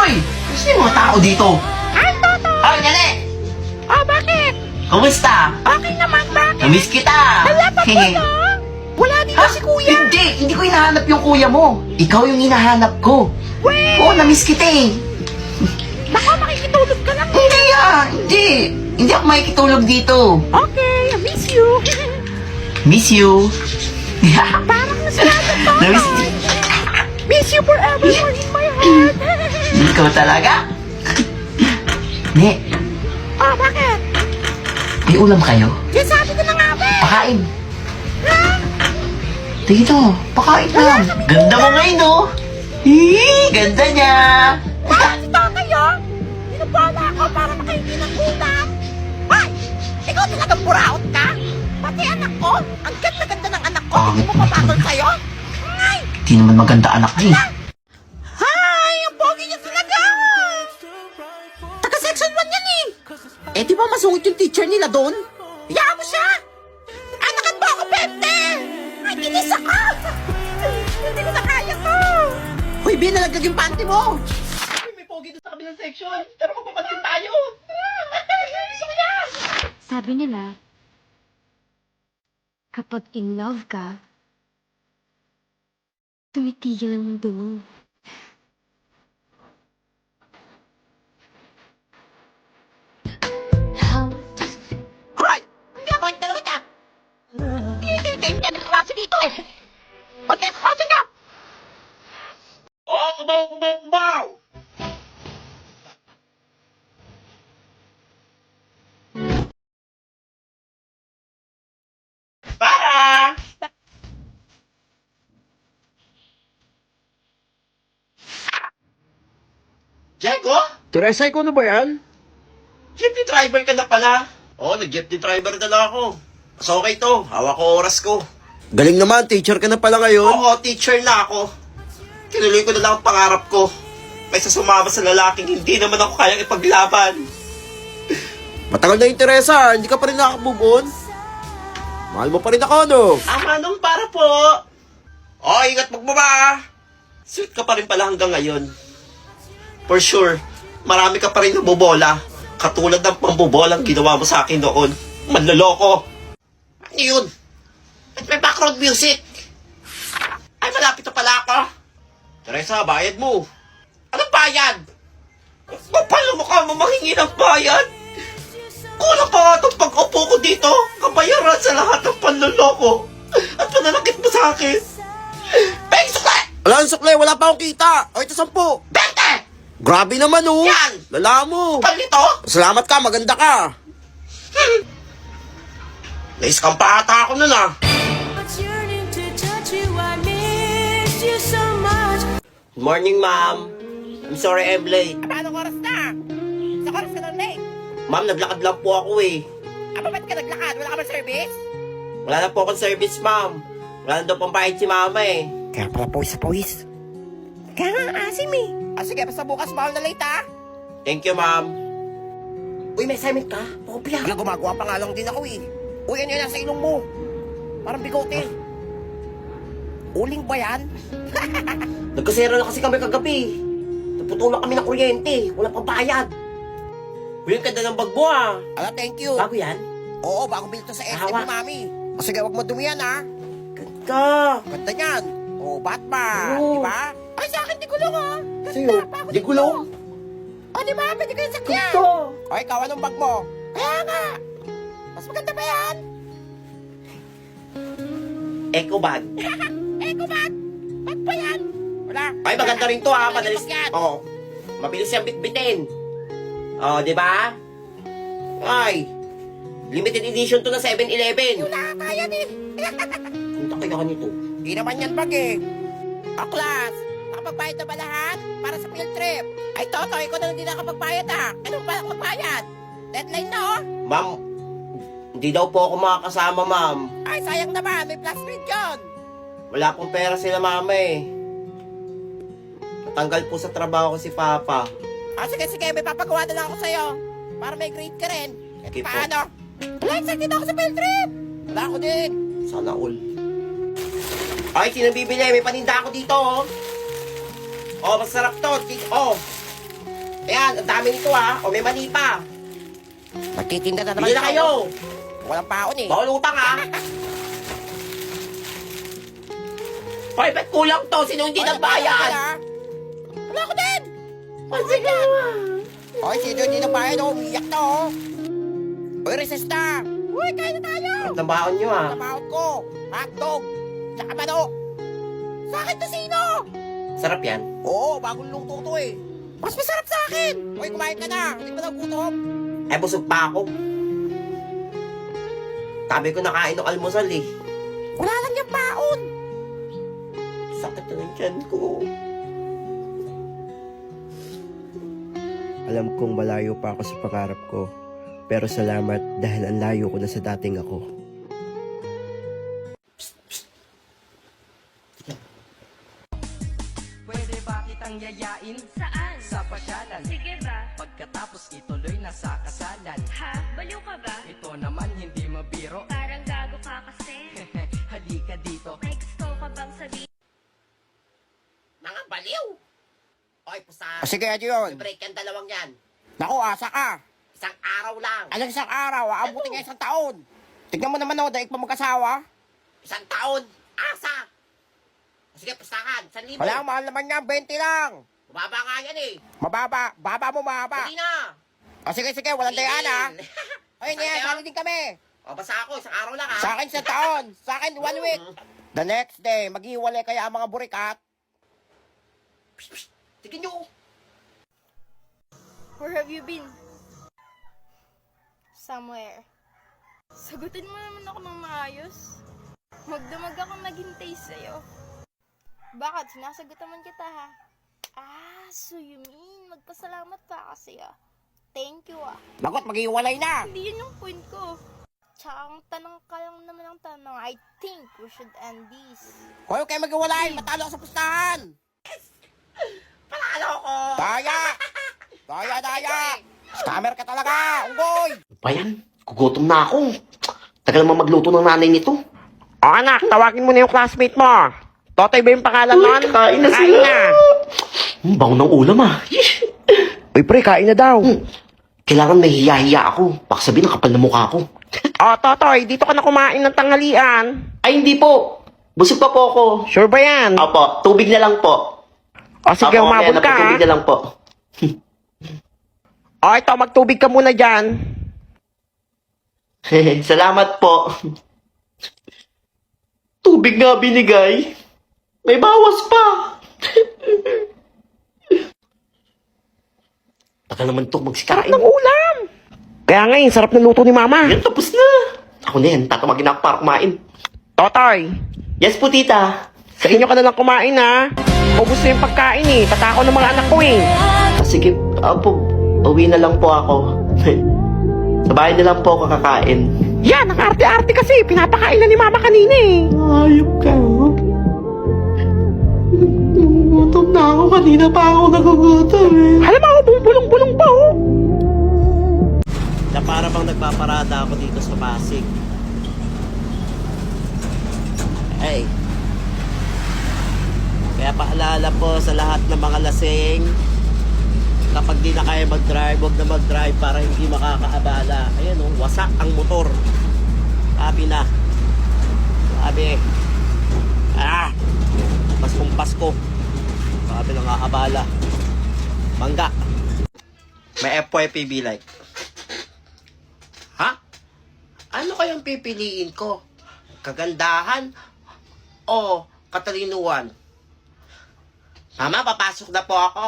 Hoy! Gusto yung mga tao dito? Ay, Toto! Hoy, dali! Oh, bakit? Kumusta? Okay naman, bakit? Namiss kita! Wala pa po, no? Wala dito si kuya. Hindi ko hinahanap yung kuya mo. Ikaw yung hinahanap ko. Wait! Oo, namiss kita eh. Baka makikitulog ka lang. Hindi. Hindi ako makikitulog dito. Okay, I miss you. Miss you. Parang nasarado pa. Namiss Miss you forever more in my heart. Ikaw talaga? Ne, Oh, bakit? may ulam kayo? Yan sabi ko na nga ba? Pakain. Ha? Dito, pakain lang. Ganda mo ngayon, no? Ganda niya. Bakit si Tatay, oh? Pinupala ako para makahingi ng ulam. Ay! Ikaw talagang buraot ka? Pati anak ko? Ang ganda-ganda ng anak ko. Hindi mo papatol sa'yo? Ay! Di naman maganda anak ko eh. Hi! Ang pogi niya talaga! Taga-section 1 yan eh! Eh, di ba masungit yung teacher nila doon? Hayaan mo siya! Anakan mo ako, Pente! Ay, kinis ako! Hindi ko na kaya to! Hoy, Ben, nalaglag yung panty mo! May pogi doon sa kabilang section. Pero magpapansin tayo. Gusto ko yan! Sabi nila, kapag in love ka, tumitigil ang mundo mo. Hoy! Hindi ako yung talaga! Hindi na klase dito eh! Ba't kayo klase ka? Oh, kumaw! Para! Diego? Teresa, ikaw na ba yan? Jeepney driver ka na pala. Oo, nag-jeepney driver na lang ako. Mas okay to. Hawak ko oras ko. Galing naman, teacher ka na pala ngayon. Oo, teacher na ako. Tinuloy ko na lang ang pangarap ko. Kaysa sumama sa lalaking hindi naman ako kayang ipaglaban. Matagal na yung Teresa, hindi ka pa rin nakaka-move on. Mahal mo pa rin ako, no? Manong para po. Oh, ingat magbaba. Sweet ka pa rin pala hanggang ngayon. For sure, marami ka pa rin nabobola. Katulad ng pambobolang ginawa mo sa akin noon. Manloloko. Ano yun? At may background music. Ay, malapit na pala ako. Teresa, bayad mo. Anong bayad? Kapal na mukha mo manghingi ng bayad. Kulang pa nga itong pag-upo ko dito. Kabayaran sa lahat ng panloloko. At pananakit mo sa akin. Bang, sukle! Wala ang sukle, wala pa akong kita. O, ito 10. 20! Grabe naman, oh. Yan! Lala mo. Palito! Salamat ka, maganda ka. Naiskam pa ata ako nun ah. Good morning, ma'am. I'm sorry I'm late. Anong oras na? Sa oras ka na late. Ma'am, naglakad lang po ako eh. Ba't ka naglakad? Wala ka ba service? Wala na po akong service, ma'am. Wala na daw pang bayad si mama eh. Kaya pala pawis sa pawis. Kaya nga, asim eh. Sige, basta bukas mahal na late ah. Thank you, ma'am. Uy, may assignment ka? Popia. Wala, gumagawa pa nga lang din ako eh. Uy, ano yan nasa ilong mo? Parang bigote. Uling ba yan? Nagkasera na kasi kami kagabi. Naputulan kami ng kuryente. Wala pang bayad. Uy, ang ganda ng bag mo ah. Ala, thank you. Bago yan? Oo, bago bilito sa SM Hawak. ni Mami. O sige, wag mo dumi yan ah. Ganda. Ganda yan. O, Batman. Oo. Di ba? Ay, sa akin, di gulong ah. Sa'yo, di gulong. O, di ba? Pwede ko yung sakyan. Ganda. O, ikaw, anong bag mo? Kaya nga. Mas maganda ba yan? Eco bag. Eko, bag. Bag pa yan. Wala. Ay, maganda rin to ha. Madalis. Yan. Oo. Mabilis siyang bitbitin. Oh, di ba? Ay. Limited edition to na 7-Eleven. Wala kaya din. Punta kaya ka nito. Di naman yan bag eh. O, class. Nakapagbayad na ba lahat? Para sa field trip. Ay, Toto, ikaw na hindi nakapagbayad ah. Anong ba magbayad? Deadline na oh. Ma'am, hindi daw po ako makakasama, ma'am. Ay, sayang naman. May plus grade yun. Wala pong pera sila, mama eh. Natanggal po sa trabaho ko si Papa. Sige, may papagawa na lang ako sa'yo. Para may grade ka rin. At Okay po. paano? Wala, excited ako sa field trip. Wala ako din. Sana all. Ay, sino bibili? May paninda ako dito, oh. Oh, masarap to. Oh. Ayan, ang dami nito ha. O may mali pa. Magtitinda na naman Bili na kayo. Walang paon eh. Bawal utang ha. Hoy, ba't kulang to? Sino hindi nagbayad? Wala ko din. Ay, sige. Hoy, sino hindi nagbayad oh? Umiyak na oh. Hoy, resista. Uy, kain na tayo. Ang baon nyo ha. Tamahot ko. Hotdog. Tsaka mano. Sa akin to sino? Sarap yan. Oo, bagong luto to eh. Mas masarap sa akin. Hoy, kumain ka na. Hindi mo na gutom. Eh, busog pa ako. Sabi ko nakain ng almusal eh. Wala lang yung paon. Sakit na ng tiyan ko. Alam kong malayo pa ako sa pangarap ko. Pero salamat dahil ang layo ko na sa dating ako. Pwede ba kitang yayain? Saan? Sa pasyalan. Sige ba? Pagkatapos ituloy na sa kasalan. Ha? Baliw ka ba? Ito naman hindi mabiro. Parang gago ka kasi. Halika dito. May gusto ka bang sabihin? Mga baliw! Hoy, pusa. Sige, ano yun? I-break ang dalawang yan. Naku, asa ka. Isang araw lang. Anong isang araw? Aabutin nga isang taon. Tignan mo naman oh, daig pa mag-asawa. Isang taon. Asa. Sige, pustahan. 1,000. Wala, mahal naman nga, 20 lang. Mababa nga yan eh. Mababa, baba mo mababa. Hindi na. O sige, sige, walang dayaan ha. Ay, niya, sali din kami. O, basta ako. Isang araw lang ha. Sa akin sa taon, sa akin 1 week. The next day, maghiwalay kaya ang mga burikat. Tignan nyo. Where have you been? Somewhere. Sagutin mo naman ako ng maayos. Magdamag akong naghintay sa'yo. Bakit? Sinasagot naman kita ha. Ah, so you mean magpasalamat pa kasi ah. Thank you ah. Bagot, maghiwalay na. Hindi yun yung point ko. Tsaka ang tanong ka lang naman ang tanong. I think we should end this. Huwag kayo maghiwalay, matalo ako sa pustahan. Palalo ko. Daya! Daya, daya! Scammer ka talaga, unggoy! Pa yan? Gugutom na ako. Tagal naman magluto ng nanay nito. O anak, tawagin mo na yung classmate mo. Totoy ba yung pangalan nun? Kain na Kain sila. na. Bango ng ulam ah. Uy pre, kain na daw. Kailangan may hiya-hiya ako. Baka sabihin ang kapal na mukha ko. O Totoy, dito ka na kumain ng tanghalian. Ay, hindi po. Busog pa po ako. Sure ba yan? Opo, tubig na lang po. O sige, Opo, umabot mamaya na po, ka ha. tubig na lang po. O ito, magtubig ka muna dyan. Salamat po. Tubig nga binigay. May bawas pa. Tagal naman ito Sarap magsikain. ng ulam. Kaya ngayon, sarap ng luto ni Mama. Yan, tapos na. Ako na yan, tatamagin ako para kumain. Totoy, Yes po, tita. sa inyo ka na lang kumain ha. Ubus na yung pagkain eh. Tatako ng mga anak ko eh. Sige, po, uwi na lang po ako. Sa bahay na lang po ako kakain. Yan, ang arte-arte kasi. Pinapakain na ni Mama kanina eh. Ayop ka. Gutom na ako. Kanina pa ako nagugutom eh. Alam mo, bumulong-bulong pa oh. Na para bang nagpaparada ako dito sa Pasig. Hey. Kaya paalala po sa lahat ng mga lasing, kapag di na kaya mag-drive, huwag na mag-drive para hindi makakaabala. Ayan oh, wasak ang motor. Sabi na. Sabi. Paskong Pasko. Sabi na nakakabala. Mangga. May FYPB like. Ha? Ano kayang pipiliin ko? Kagandahan o katalinuhan? Mama, papasok na po ako.